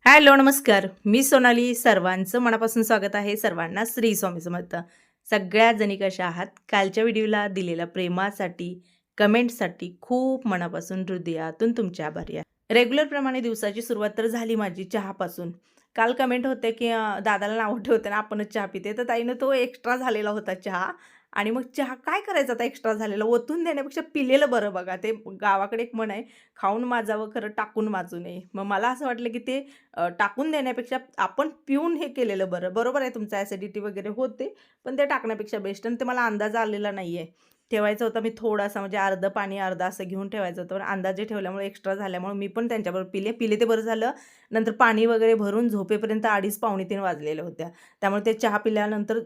Hello, नमस्कार. मी सोनाली. सर्वांचं मनापासून स्वागत आहे. सर्वांना श्री स्वामी समर्थ. सगळ्या जणी कशा आहात? कालच्या व्हिडिओला दिलेल्या प्रेमासाठी, कमेंटसाठी खूप मनापासून, हृदयातून तुमचे आभारी आहे. रेग्युलरप्रमाणे दिवसाची सुरुवात तर झाली माझी चहापासून. काल कमेंट होते, की दादाला नाव ठेवताना आपणच चहा पिते. तर ताईनं तो एक्स्ट्रा झालेला होता चहा आणि मग चहा काय करायचा आता एक्स्ट्रा झालेला? ओतून देण्यापेक्षा पिलेलं बरं बघा. ते गावाकडे एक म्हण आहे, खाऊन माजावं खरं टाकून माजू नये. मग मला असं वाटलं, की ते टाकून देण्यापेक्षा आपण पिऊन हे केलेलं बरं. बरोबर आहे तुमचं ॲसिडिटी वगैरे होते, पण ते टाकण्यापेक्षा बेस्ट आणि ते मला अंदाज आलेला नाहीये. ठेवायचं होतं मी थोडासा म्हणजे अर्धं पाणी अर्धं असं घेऊन ठेवायचं होतं. पण अंदाजे ठेवल्यामुळे एक्स्ट्रा झाल्यामुळे मी पण त्यांच्याबरोबर पिले. पिले ते बरं झालं. नंतर पाणी वगैरे भरून झोपेपर्यंत 2:30 पावणे 3 वाजलेल्या होत्या. त्यामुळे ते चहा पिल्यानंतर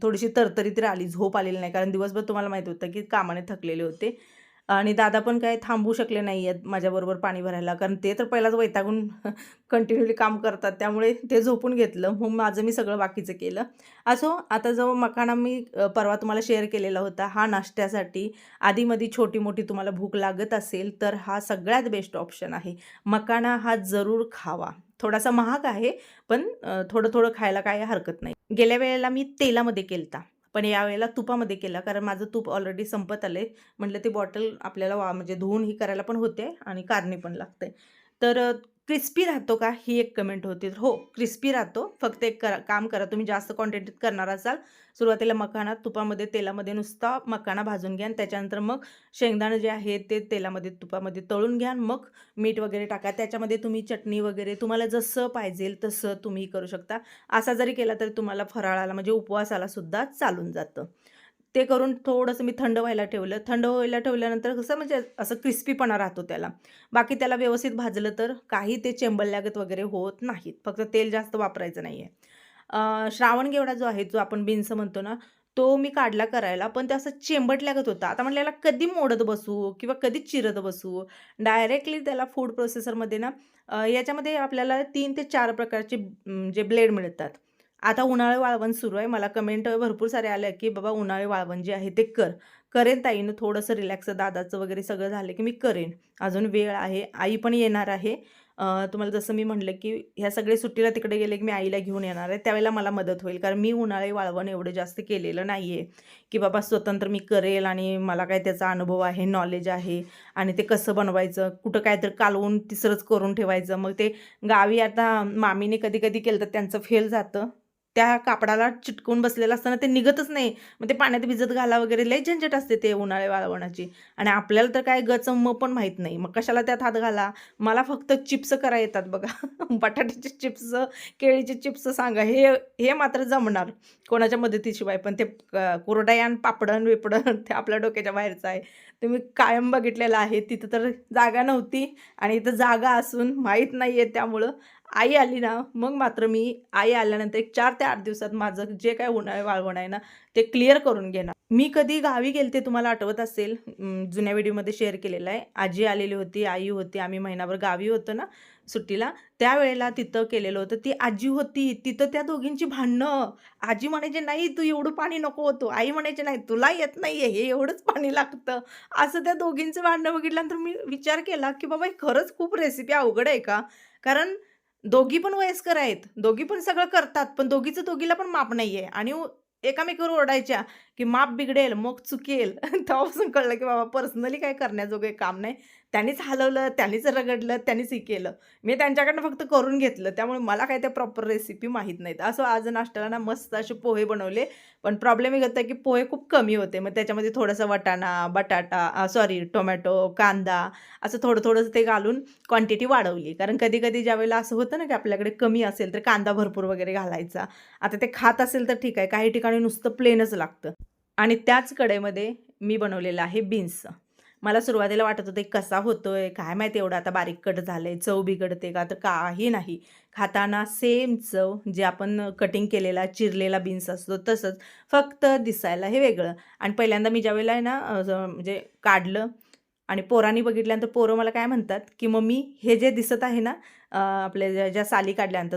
थोडीशी तरतरी तर आली. झोप आलेली नाही. कारण दिवसभर तुम्हाला माहीत होतं, की कामाने थकलेले होते. आणि दादा पण काही थांबू शकले नाही आहेत माझ्याबरोबर पाणी भरायला. कारण ते तर पहिलाच वैतागून कंटिन्यूली काम करतात. त्यामुळे ते झोपून घेतलं. मग माझं मी सगळं बाकीचं केलं. असो, आता जो मखाना मी परवा तुम्हाला शेअर केलेला होता, हा नाश्त्यासाठी आधीमधी छोटी-मोठी तुम्हाला भूक लागत असेल, तर हा सगळ्यात बेस्ट ऑप्शन आहे. मखाना हा जरूर खावा. थोडासा महाग आहे, पण थोडं-थोडं खायला काही हरकत नाही. गेल्या वेळेला मी तेलामध्ये केलता. पण यावेळेला तुपामध्ये केला कारण माझं तूप ऑलरेडी संपत आलंय. म्हटलं ती बॉटल आपल्याला म्हणजे धुवून ही करायला पण होते आणि काढणे पण लागते. तर क्रिस्पी राहतो का? ही एक कमेंट होती. हो, क्रिस्पी राहतो. फक्त एक काम करा तुम्ही जास्त क्वांटिटीत करणार असाल, सुरुवातीला मखाना तुपामध्ये, तेलामध्ये नुसता मखाना भाजून घ्या आणि त्याच्यानंतर मग शेंगदाणे जे आहे ते तेलामध्ये, तुपामध्ये तळून घ्या. मग मीठ वगैरे टाका. त्याच्यामध्ये तुम्ही चटणी वगैरे तुम्हाला जसं पाहिजेल तसं तुम्ही करू शकता. असा जरी केला तरी तुम्हाला फराळाला म्हणजे उपवासाला सुद्धा चालून जातं. ते करून थोडंसं मी थंड व्हायला ठेवलं. थंड व्हायला ठेवल्यानंतर कसं म्हणजे असं क्रिस्पीपणा राहतो त्याला. बाकी त्याला व्यवस्थित भाजलं तर काही ते चेंबल्यागत वगैरे होत नाहीत. फक्त तेल जास्त वापरायचं नाहीये. श्रावणगेवडा जो आहे, जो आपण बीन्स म्हणतो ना, तो मी काढला करायला, पण ते असं चेंबटल्यागत होता. आता म्हटलं याला कधी मोडत बसू किंवा कधी चिरत बसू. डायरेक्टली त्याला फूड प्रोसेसरमध्ये ना याच्यामध्ये आपल्याला 3 ते 4 प्रकारचे जे ब्लेड मिळतात. आता उन्हाळी वाळवण सुरू आहे. मला कमेंट भरपूर सारे आल्या, की "बाबा उन्हाळी वाळवण जे आहे ते कर." करेन ताईनं थोडंसं रिलॅक्स दादाचं वगैरे सगळं झालं, की मी करेन. अजून वेळ आहे. आई पण येणार आहे. तुम्हाला जसं मी म्हटलं, की ह्या सगळे सुट्टीला तिकडे गेले, की मी आईला घेऊन येणार आहे. त्यावेळेला मला मदत होईल. कारण मी उन्हाळी वाळवण एवढं जास्त केलेलं नाहीये, की बाबा स्वतंत्र मी करेल आणि मला काय त्याचा अनुभव आहे, नॉलेज आहे आणि ते कसं बनवायचं, कुठं काहीतरी कालवून तिसरंच करून ठेवायचं. मग ते गावी आता मामीने कधी-कधी केलं तर त्यांचं फेल जातं. त्या कापडाला चिटकून बसलेलं असताना ते निघतच नाही. मग ते पाण्यात भिजत घाला वगैरे लई झंझट असते ते उन्हाळी वाळवणाची आणि आपल्याला तर काय गचम पण माहीत नाही. मग कशाला त्यात हात घाला. मला फक्त चिप्स करा येतात बघा. बटाट्याचे चिप्स, केळीचे चिप्स सांगा हे हे मात्र जमणार कोणाच्या मदतीशिवाय. पण ते कुरडया पापडं-बिपडं ते आपल्या डोक्याच्या बाहेरचं आहे. तुम्ही कायम बघितलेलं आहे. तिथं तर जागा नव्हती आणि इथं जागा असून माहीत नाहीये त्यामुळं आई आली ना, मग मात्र मी आई आल्यानंतर एक 4 ते 8 दिवसात माझं जे काही उन्हाळी वाळवण आहे ना, ते क्लिअर करून घेणार. मी कधी गावी गेलते तुम्हाला आठवत असेल, जुन्या व्हिडिओमध्ये शेअर केलेलं आहे. आजी आलेली होती, आई होती. आम्ही महिनाभर गावी होतो ना सुट्टीला, त्यावेळेला तिथं केलेलं होतं. ती आजी होती, तिथं त्या दोघींची भांडणं. आजी म्हणायची, "नाही, तू एवढं पाणी नको होतं." आई म्हणायची, "नाही, तुला येत नाहीये, हे एवढंच पाणी लागतं." असं त्या दोघींचं भांडणं बघितल्यानंतर मी विचार केला, की बाबा ही खरंच खूप रेसिपी अवघड आहे का? कारण दोघी पण वयस्कर आहेत. दोघी पण सगळं करतात. पण दोघीचं दोघीला पण माप नाहीये आणि एकामेकावर ओरडायच्या, की माप बिघडेल, मग चुकेल. तेव्हापासून कळलं, की बाबा पर्सनली काही करण्याजोगं काम नाही. त्यांनीच हलवलं, त्यांनीच रगडलं, त्यांनीच हे केलं. मी त्यांच्याकडनं फक्त करून घेतलं. त्यामुळे मला काही त्या प्रॉपर रेसिपी माहीत नाहीत. असं आज नाश्त्याला ना मस्त असे पोहे बनवले. पण प्रॉब्लेम एक होता, की पोहे खूप कमी होते. मग त्याच्यामध्ये थोडासा वाटाणा, बटाटा सॉरी टोमॅटो, कांदा असं थोडं-थोडंसं ते घालून क्वांटिटी वाढवली. कारण कधी-कधी ज्यावेळेला असं होतं ना, की आपल्याकडे कमी असेल तर कांदा भरपूर वगैरे घालायचा. आता ते खात असेल तर ठीक आहे. काही ठिकाणी नुसतं प्लेनच लागतं. आणि त्याच कढईमध्ये मी बनवलेलं आहे बीन्स. मला सुरुवातीला वाटत होतं कसा होतोय, काय माहिती एवढं आता बारीक कट झालंय, चव बिघडते का? तर काही नाही. खाताना सेम चव जे आपण कटिंग केलेला, चिरलेला बीन्स असतो तसंच. फक्त दिसायला हे वेगळं. आणि पहिल्यांदा मी ज्यावेळेला आहे ना म्हणजे काढलं आणि पोरांनी बघितल्यानंतर पोरं मला काय म्हणतात, की "मम्मी हे जे दिसत आहे ना आपल्या ज्या ज्या साली काढल्यानंतर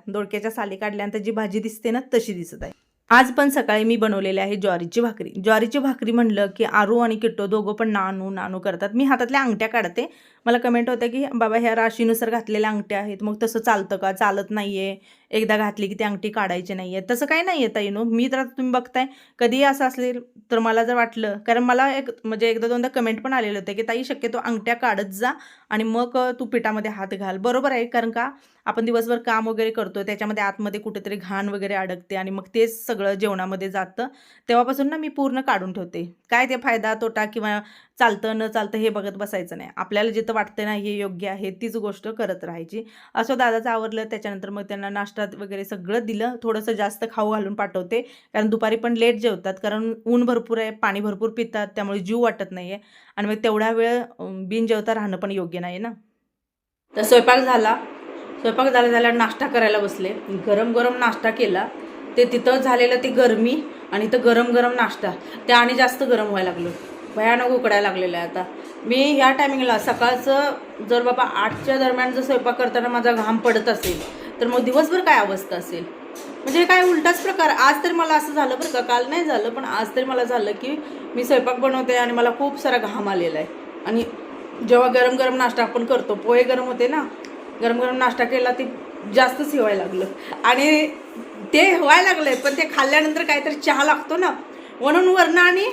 दोडक्याच्या साली काढल्यानंतर जी भाजी दिसते ना तशी दिसत आहे." आज पण सकाळी मी बनवलेली आहे ज्वारीची भाकरी. ज्वारीची भाकरी म्हणलं की आरू आणि किट्टू दोघं पण नानू नानू करतात. मी हातातल्या अंगठ्या काढते. मला कमेंट होतं की बाबा ह्या राशीनुसार घातलेल्या अंगठ्या आहेत, मग तसं चालतं का? चालत नाहीये. एकदा घातली की ती अंगठी काढायची नाहीये. तसं काही नाहीये ताईनो. मी तर आता तुम्ही बघताय कधीही असं असेल तर मला जर वाटलं, कारण मला एक म्हणजे एकदा दोनदा कमेंट पण आलेले होते की ताई शक्यतो अंगठ्या काढत जा आणि मग तू पिठामध्ये हात घाल. बरोबर आहे, कारण का आपण दिवसभर काम वगैरे करतो, त्याच्यामध्ये आतमध्ये कुठेतरी घाण वगैरे अडकते आणि मग तेच सगळं जेवणामध्ये जातं. तेव्हापासून ना मी पूर्ण काढून ठेवते. काय ते फायदा तोटा किंवा चालतं न चालतं हे बघत बसायचं नाही. आपल्याला जिथं वाटतं ना हे योग्य आहे तीच गोष्ट करत राहायची. असं दादाचं आवरलं, त्याच्यानंतर मग त्यांना नाश्ता वगैरे सगळं दिलं. थोडंसं जास्त खाऊ घालून पाठवते, कारण दुपारी पण लेट जेवतात, कारण ऊन भरपूर आहे, पाणी भरपूर पितात, त्यामुळे जीव वाटत नाहीये आणि मग तेवढा वेळ बिन जेवता राहणं पण योग्य नाही ना. तर स्वयंपाक झाल्यावर नाश्ता करायला बसले. गरम गरम नाश्ता केला. ते तिथं झालेलं ती गरमी आणि इथं गरम गरम नाश्ता, ते आणि जास्त गरम व्हायला लागलं. भयानक उकडायला लागलेलं आहे आता. मी ह्या टायमिंगला सकाळचं जर बाबा 8च्या दरम्यान जर स्वयंपाक करताना माझा घाम पडत असेल तर मग दिवसभर काय अवस्था असेल. म्हणजे काय उलटाच प्रकार. आज तरी मला असं झालं बरं का, काल नाही झालं पण आज तरी मला झालं की मी स्वयंपाक बनवते आणि मला खूप सारा घाम आलेला आहे. आणि जेव्हा गरम गरम नाश्ता आपण करतो, पोहे गरम होते ना, गरम गरम नाश्ता केला ते जास्तच व्हायला लागलं. आणि ते व्हायला लागलंय पण ते खाल्ल्यानंतर काहीतरी चहा लागतो ना, म्हणून वरण आणि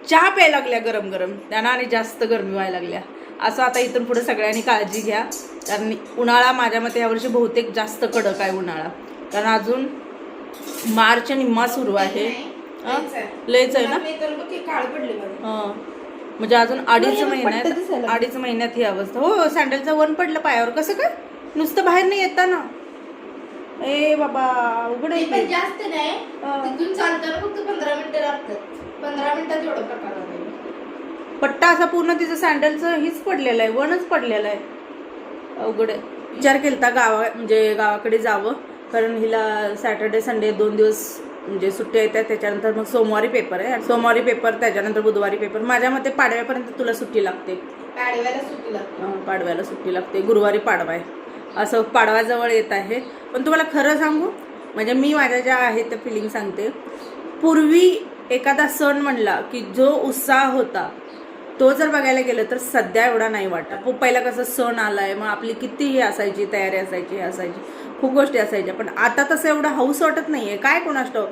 चहा प्यायला लागल्या गरम गरम, त्यांना आणि जास्त गरमी व्हायला लागल्या. असं आता इथून पुढे सगळ्यांनी काळजी घ्या, कारण उन्हाळा माझ्या मते यावर्षी बहुतेक जास्त कडक आहे उन्हाळा, कारण अजून मार्च निम्मा सुरू आहे. लयच आहे ना. म्हणजे अजून अडीच महिन्यात ही अवस्था. हो, सँडलचं वन पडलं पायावर. कसं काय? नुसतं बाहेर नाही येता ना. ए बाबा उघड आहे. जास्त नाही, तिथून चालताना फक्त 15 मिनिटं लागतात. 15 मिनिटात एवढा प्रकार होतो. पट्टा असा पूर्ण तिचं सँडलचं हीच पडलेलं आहे, वनच पडलेलं आहे. अवघड आहे. विचार केलता म्हणजे गावाकडे जावं, कारण हिला सॅटर्डे संडे 2 दिवस म्हणजे सुट्ट्या येतात. त्याच्यानंतर मग सोमवारी पेपर आहे, सोमवारी पेपर, त्याच्यानंतर बुधवारी पेपर. माझ्या मते पाडव्यापर्यंत तुला सुट्टी लागते. पाडव्याला सुट्टी लागते. गुरुवारी पाडवा आहे. असं पाडवाजवळ येत आहे. पण तुम्हाला खरं सांगू, म्हणजे मी माझ्या ज्या आहेत त्या फिलिंग सांगते. पूर्वी एखादा सण म्हणला की जो उत्साह होता तो जर बघायला गेलं तर सध्या एवढा नाही वाटत. पहिला कसं सण आलाय मग आपली किती ही असायची, तयारी असायची, हे असायची, खूप गोष्टी असायच्या. पण आता तसं एवढं हौस वाटत नाहीये. काय कोणास ठाऊक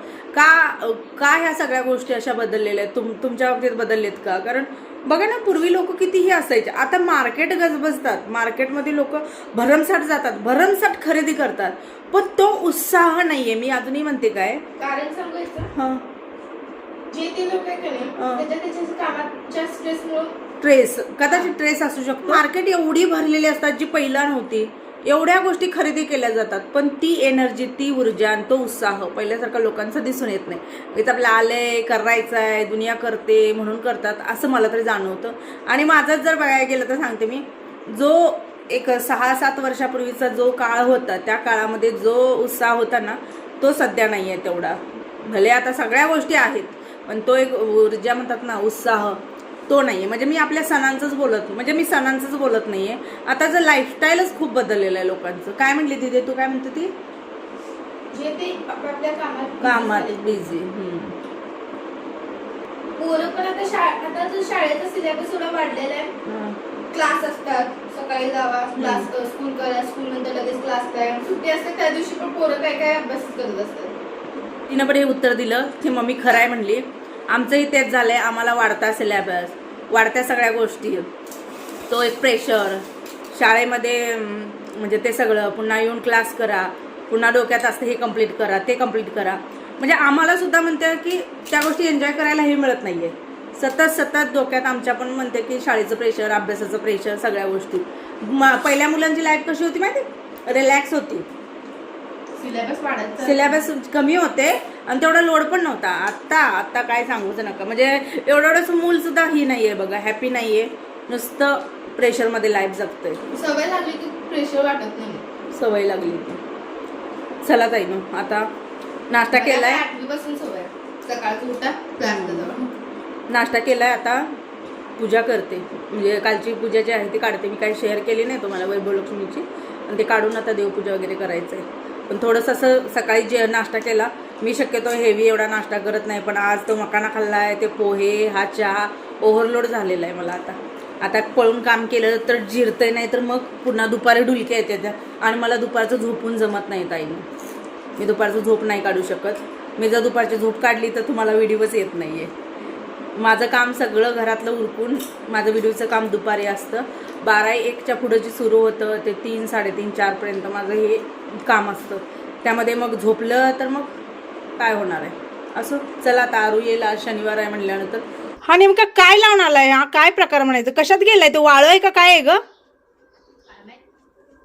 का ह्या सगळ्या गोष्टी अशा बदललेल्या आहेत. तुमच्या बाबतीत बदललेत का? कारण बघा ना, पूर्वी लोक कितीही असायचे. आता मार्केट गजबजतात, मार्केटमध्ये लोक भरमसाठ जातात, भरमसाठ खरेदी करतात, पण तो उत्साह नाहीये. मी अजूनही म्हणते काय कारण सांगायचं, जे ते लोक त्याच्या कामाच्या ट्रेस, कदाचित ट्रेस असू शकतो. मार्केट एवढी भरलेली असतात जी पहिला नव्हती. एवढ्या गोष्टी खरेदी केल्या जातात, पण ती एनर्जी, ती ऊर्जा आणि तो उत्साह पहिल्यासारखा लोकांचा दिसून येत नाही. इथं आपलं आलंय, करायचं आहे, दुनिया करते म्हणून करतात असं मला तरी जाणवतं. आणि माझंच जर बघायला गेलं तर सांगते मी, जो एक 6-7 वर्षापूर्वीचा जो काळ होता, त्या काळामध्ये जो उत्साह होता ना, तो सध्या नाही आहे तेवढा. भले आता सगळ्या गोष्टी आहेत, पण तो एक ऊर्जा म्हणतात ना, उत्साह, तो नाही आहे. म्हणजे मी आपल्या सणांचंच बोलत नाही आहे. आता जर लाईफस्टाईलच खूप बदललेलं आहे लोकांचं. काय म्हणली तिथे तू, काय म्हणते ती, जे ते आपल्या कामात बिझी. पोरं पण आता शाळेचा सिलेबस थोडा वाढलेला आहे. क्लास असतात, सकाळी जावा, क्लास स्कूल करा, स्कूल नंतर लगेच क्लास काय, सुट्टी असते त्या दिवशी पण पोरं काय काय अभ्यास करत असतात. तिनं पण हे उत्तर दिलं की मम्मी खरं आहे म्हणली. आमचंही तेच झालंय. आम्हाला वाढता सिलेबस, वाढत्या सगळ्या गोष्टी, तो एक प्रेशर शाळेमध्ये, म्हणजे ते सगळं पुन्हा येऊन क्लास करा, पुन्हा डोक्यात असतं हे कंप्लीट करा, ते कंप्लीट करा. म्हणजे आम्हाला सुद्धा म्हणते की त्या गोष्टी एन्जॉय करायला हे मिळत नाहीये. सतत डोक्यात आमच्या पण म्हणते की शाळेचं प्रेशर, अभ्यासाचं प्रेशर, सगळ्या गोष्टी. पहिल्या मुलांची लाईफ कशी होती माहिती, रिलॅक्स होती. सिलेबस कमी होते आणि तेवढा लोड पण नव्हता. आता काय सांगूच नका. म्हणजे एवढं मूल सुद्धा ही नाहीये बघा, हॅपी नाहीये, नुसतं प्रेशर मध्ये लाईफ जगतंय. सवय लागली की प्रेशर वाटत नाही. सवय लागली. चला ताई मग आता नाश्ता केलाय. 8वी पासून सवय, सकाळचं उठा, क्लासला जावा. नाश्ता केलाय, आता पूजा करते. म्हणजे कालची पूजा जी आहे ती काढते. मी काही शेअर केली नाही तुम्हाला वैभवलक्ष्मीची, आणि ते काढून आता देवपूजा वगैरे करायचं आहे. पण थोडंसं असं सकाळी जे नाश्ता केला. मी शक्यतो हेवी एवढा नाश्ता करत नाही, पण आज तो मकाना खाल्ला आहे, ते पोहे, हा चहा ओव्हरलोड झालेला आहे मला. आता पळून काम केलं तर जिरतंय, नाही तर मग पुन्हा दुपारी डुलक्या येते त्या, आणि मला दुपारचं झोपून जमत नाही ताईनं. मी दुपारचं झोप नाही काढू शकत. मी जर दुपारची झोप काढली तर तुम्हाला व्हिडिओच येत नाही आहे. माझं काम सगळं घरातलं उरकून माझं व्हिडिओचं काम दुपारी असतं. 12-1च्या पुढं जे सुरू होतं ते 3, 3:30, 4पर्यंत माझं हे काम असतं. त्यामध्ये मग झोपलं तर मग काय होणार आहे. असं चला, आता आरू येईल, आज शनिवार आहे म्हणल्यानंतर. हा नेमका काय लावून आलाय, हा काय प्रकार म्हणायचं, कशात गेलाय तो, वाळ आहे का काय आहे ग?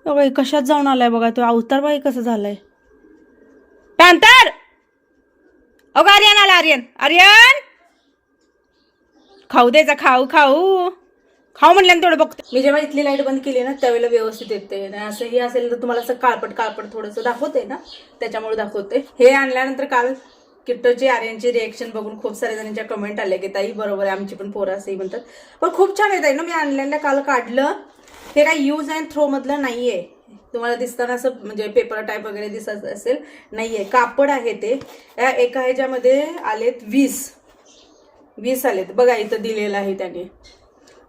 बाई कशात जाऊन आलाय बघा तो अवतार, बाई कसं झालंय. पॅन्थर, अगं आर्यन आला, आर्यन आर्यन खाऊ द्यायचा, खाऊ खाऊ खाऊ म्हणल्यानं तेवढं बघते. मी जेव्हा इथली लाईट बंद केली ना त्यावेळेला व्यवस्थित येते. नाही असंही असेल तर तुम्हाला असं काळपट थोडंसं दाखवते ना, त्याच्यामुळे दाखवते. हे आणल्यानंतर काल किट्टोची आर्यनची रिएक्शन बघून खूप साऱ्या जणांच्या कमेंट आल्या की ताई बरोबर आहे, आमची पण पोरं असंही म्हणतात. पण खूप छान येत आहे ना. मी आणल्याला काल काढलं. हे काही यूज अँड थ्रो मधलं नाहीये. तुम्हाला दिसताना असं म्हणजे पेपर टाईप वगैरे दिसत असेल, नाहीये. कापड आहे ते. एका ह्याच्यामध्ये आलेत 20 आलेत बघा, इथं दिलेलं आहे त्याने.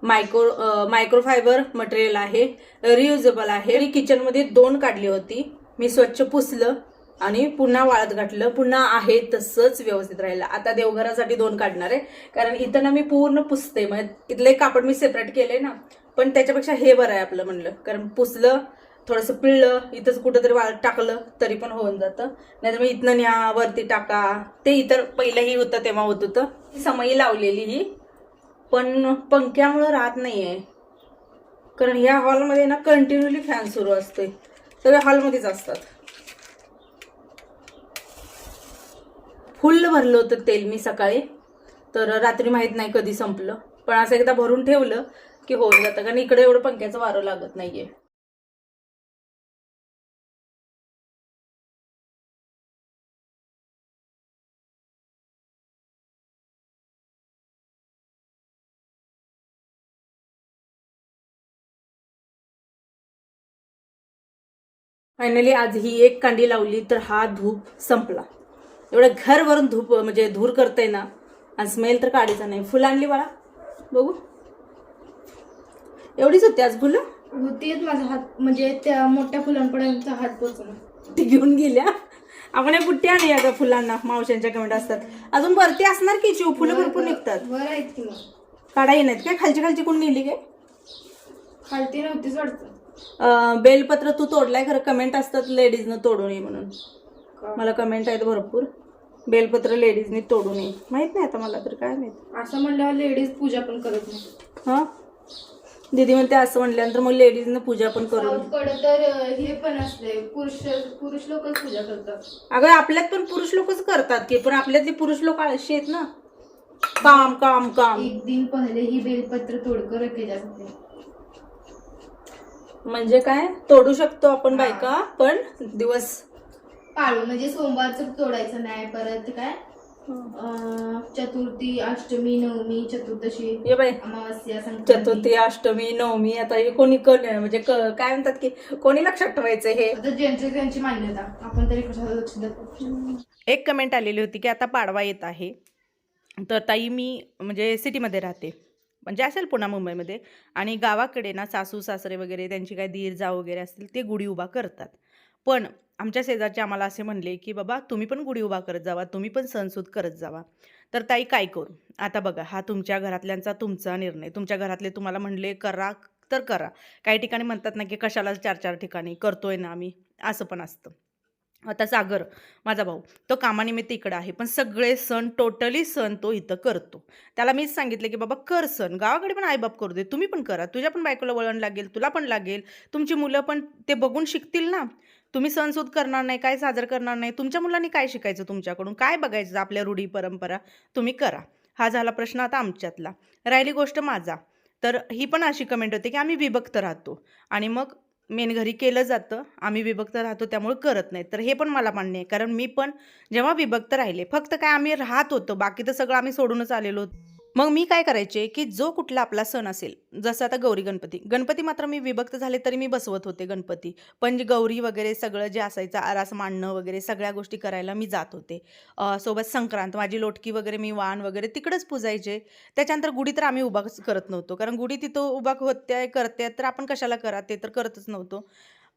मायक्रोफायबर मटेरियल आहे, रियुजेबल आहे. किचनमध्ये 2 काढली होती. मी स्वच्छ पुसलं आणि पुन्हा वाळत घातलं. पुन्हा आहे तसंच व्यवस्थित राहिलं. आता देवघरासाठी 2 काढणार आहे, कारण इथं ना मी पूर्ण पुसते. मग इथले कापड मी सेपरेट केले ना, पण त्याच्यापेक्षा हे बरं आहे आपलं म्हणलं, कारण पुसलं, थोडंसं पिळलं, इथंच कुठंतरी वाळत टाकलं तरी पण होऊन जातं. नाहीतर मग इथनं न्या, वरती टाका, ते इतर पहिलंही होतं तेव्हा होत होतं. समयी लावलेली ही, पण पंख्यामुळं राहत नाहीये, कारण ह्या हॉलमध्ये ना कंटिन्युअली फॅन सुरू असते. सगळ्या हॉलमध्येच असतात. फुल भरलं होतं तेल मी सकाळी, तर रात्री माहित नाही कधी संपलं, पण असं एकदा भरून ठेवलं की होऊन जातं, कारण इकडे एवढं पंख्याचं वारं लागत नाहीये. फायनली आज ही एक कांडी लावली तर हा धूप संपला. एवढं घर भरून धूप म्हणजे धूर करतंय ना, आणि स्मेल तर काढायचा नाही. फुलं आणली बाळा, बघू. एवढीच होती आज फुलं, होतीच. माझा हात म्हणजे त्या मोठ्या फुलांपर्यंत हात पोचला. ती घेऊन गेल्या. आपण एक बुट्टी आणूया का फुलांना, मावशांच्या कमेंट असतात. अजून भरती असणार की चिव, फुलं भरपूर निघतात. बरं आहेत की मग काढाही नाहीत काय, खालची कोण नेली काय? खालती नव्हतीच वाटतं. बेलपत्र तू तोडलाय खरं, कमेंट असतात लेडीजनं तोडू नये म्हणून. मला कमेंट आहेत भरपूर, बेलपत्र लेडीजनी तोडू नये. माहित नाही आता मला तर, काय माहित. असं म्हणल्यावर लेडीज पूजा पण करत नाही. हा दीदी म्हणते असं म्हणल्यानंतर मग लेडीजनं पूजा पण करू. तर हे पण असते, पुरुष लोकच पूजा करतात. अगं आपल्यात पण पुरुष लोकच करतात की, पण आपल्यातली पुरुष लोक आळशी आहेत ना. काम काम काम. एक दिन पहिले ही बेलपत्र तोडकर रखे जा सकते. म्हणजे काय, तोडू शकतो आपण बायका, पण दिवस पाळू म्हणजे सोमवारचं तोडायचं नाही. परत काय चतुर्थी, अष्टमी, नवमी, चतुर्दशी, ये बाई, अमावस्या, संक्रांती, चतुर्थी, अष्टमी, नवमी, आता हे कोणी म्हणजे काय म्हणतात की कोणी लक्षात ठेवायचं हे. ज्यांची मान्यता, आपण तरी कशाला लक्ष देतो. एक कमेंट आलेली होती की आता पाडवा येत आहे, तर ताई मी म्हणजे सिटीमध्ये राहते, म्हणजे असेल पुन्हा मुंबईमध्ये, आणि गावाकडे ना सासू सासरे वगैरे त्यांची काय दीर जाव वगैरे असतील ते गुढी उभा करतात. पण आमच्या शेजारचे आम्हाला असे म्हणले की बाबा तुम्ही पण गुढी उभा करत जावा, तुम्ही पण सणसूद करत जावा. तर ताई काय करू आता, बघा हा तुमच्या घरातल्यांचा तुमचा निर्णय. तुमच्या घरातले तुम्हाला म्हणले करा तर करा. काही ठिकाणी म्हणतात ना की कशाला 4-4 ठिकाणी करतोय ना आम्ही, असं पण असतं. आता सागर माझा भाऊ तो कामानिमित्त इकडं आहे, पण सगळे सण टोटली सण तो इथं करतो. त्याला मीच सांगितलं की बाबा कर सण, गावाकडे पण आईबाप करू दे, तुम्ही पण करा, तुझ्या पण बायकोला वळण लागेल, तुला पण लागेल, तुमची मुलं पण ते बघून शिकतील ना. तुम्ही सणसूद करणार नाही, काय साजरं करणार नाही, तुमच्या मुलांनी काय शिकायचं तुमच्याकडून, काय बघायचं आपल्या रूढी परंपरा, तुम्ही करा. हा झाला प्रश्न आता आमच्यातला. राहिली गोष्ट माझा, तर ही पण अशी कमेंट होते की आम्ही विभक्त राहतो आणि मग मेन घरी केलं जातं, आम्ही विभक्त राहतो त्यामुळे करत नाही. तर हे पण मला मान्य आहे, कारण मी पण जेव्हा विभक्त राहिले, फक्त काय आम्ही राहत होतो, बाकी तर सगळं आम्ही सोडूनच आलेलो. मग मी काय करायचे, की जो कुठला आपला सण असेल, जसं आता गौरी गणपती. गणपती मात्र मी विभक्त झाले तरी मी बसवत होते गणपती. पण जे गौरी वगैरे सगळं जे असायचं आरास मांडणं वगैरे सगळ्या गोष्टी करायला मी जात होते. सोबत संक्रांत माझी लोटकी वगैरे मी वाण वगैरे तिकडंच पूजायचे. त्याच्यानंतर गुढी तर आम्ही उभाच करत नव्हतो. कारण गुढी तिथं उभा होते करते तर आपण कशाला करा ते तर करतच नव्हतो.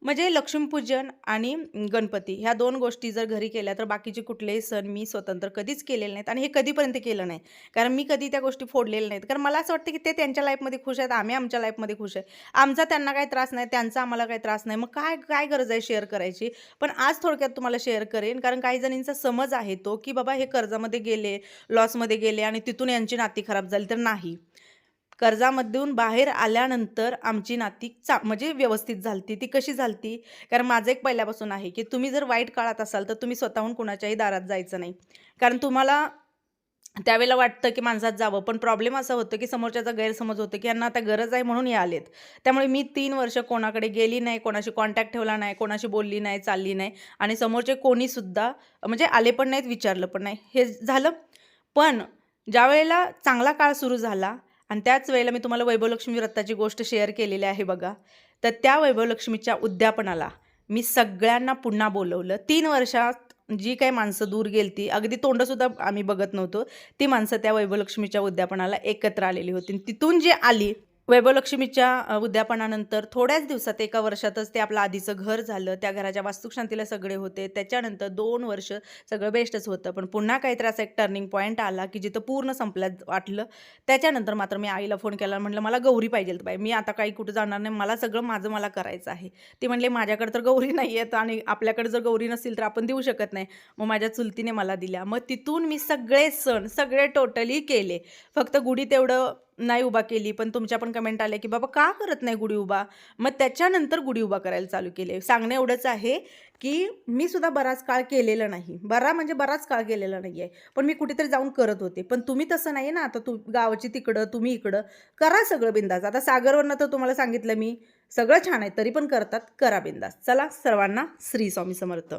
म्हणजे लक्ष्मीपूजन आणि गणपती ह्या 2 गोष्टी जर घरी केल्या तर बाकीचे कुठलेही सण मी स्वतंत्र कधीच केलेले नाहीत आणि हे कधीपर्यंत केलं नाही. कारण मी कधी त्या गोष्टी फोडलेल्या नाहीत. कारण मला असं वाटतं, की ते त्यांच्या लाईफमध्ये खुश आहेत, आम्ही आमच्या लाईफमध्ये खुश आहे. आमचा त्यांना काही त्रास नाही, त्यांचा आम्हाला काही त्रास नाही. मग काय काय गरज आहे शेअर करायची? पण आज थोडक्यात तुम्हाला शेअर करेन, कारण काही जणींचा समज आहे तो, की बाबा हे कर्जामध्ये गेले, लॉसमध्ये गेले आणि तिथून यांची नाती खराब झाली, तर नाही. कर्जामधून बाहेर आल्यानंतर आमची नाती म्हणजे व्यवस्थित झालती. ती कशी झालती? कारण माझं एक पहिल्यापासून आहे, की तुम्ही जर वाईट काळात असाल, तर तुम्ही स्वतःहून कुणाच्याही दारात जायचं नाही. कारण तुम्हाला त्यावेळेला वाटतं, की माणसात जावं. पण प्रॉब्लेम असा होतो, की समोरच्याचा गैरसमज होतो, की यांना आता गरज आहे म्हणून हे आलेत. त्यामुळे मी 3 वर्ष कोणाकडे गेली नाही, कोणाशी कॉन्टॅक्ट ठेवला नाही, कोणाशी बोलली नाही, चालली नाही आणि समोरचे कोणीसुद्धा म्हणजे आले पण नाहीत, विचारलं पण नाही. हे झालं. पण ज्यावेळेला चांगला काळ सुरू झाला आणि त्याच वेळेला मी तुम्हाला वैभवलक्ष्मी व्रताची गोष्ट शेअर केलेली आहे बघा. तर त्या वैभवलक्ष्मीच्या उद्यापनाला मी सगळ्यांना पुन्हा बोलवलं. 3 वर्षात जी काही माणसं दूर गेलती, अगदी तोंडसुद्धा आम्ही बघत नव्हतो. ती माणसं त्या वैभवलक्ष्मीच्या उद्यापनाला एकत्र आलेली होती. आणि तिथून जी आली वैभवलक्ष्मीच्या उद्यापनानंतर थोड्याच दिवसात, एका वर्षातच ते आपलं आधीचं घर झालं. त्या घराच्या वास्तुशांतीला सगळे होते. त्याच्यानंतर 2 वर्ष सगळं बेस्टच होतं. पण पुन्हा काहीतरी असा एक टर्निंग पॉईंट आला, की जिथं पूर्ण संपल्यात वाटलं. त्याच्यानंतर मात्र मी आईला फोन केला. म्हटलं, "मला गौरी पाहिजेल बाई. मी आता काही कुठं जाणार नाही. मला सगळं माझं मला करायचं आहे." ती म्हणले, "माझ्याकडे तर गौरी नाही आहेत आणि आपल्याकडे जर गौरी नसतील तर आपण देऊ शकत नाही." मग माझ्या चुलतीने मला दिल्या. मग तिथून मी सगळे सण सगळे टोटली केले. फक्त गुढी तेवढं नाही उभा केली. पण तुमच्या पण कमेंट आल्या, की "बाबा का करत नाही गुढी उभा?" मग त्याच्यानंतर गुढी उभा करायला चालू केले. सांगणं एवढंच आहे, की मी सुद्धा बराच काळ केलेलं नाही. म्हणजे बराच काळ केलेला नाही आहे. पण मी कुठेतरी जाऊन करत होते. पण तुम्ही तसं नाही ना. आता गावाची तिकडं, तुम्ही इकडं. करा सगळं बिंदास. आता सागरवरनं तर तुम्हाला सांगितलं मी, सगळं छान आहे. तरी पण करतात. करा बिंदास. चला सर्वांना श्री स्वामी समर्थ.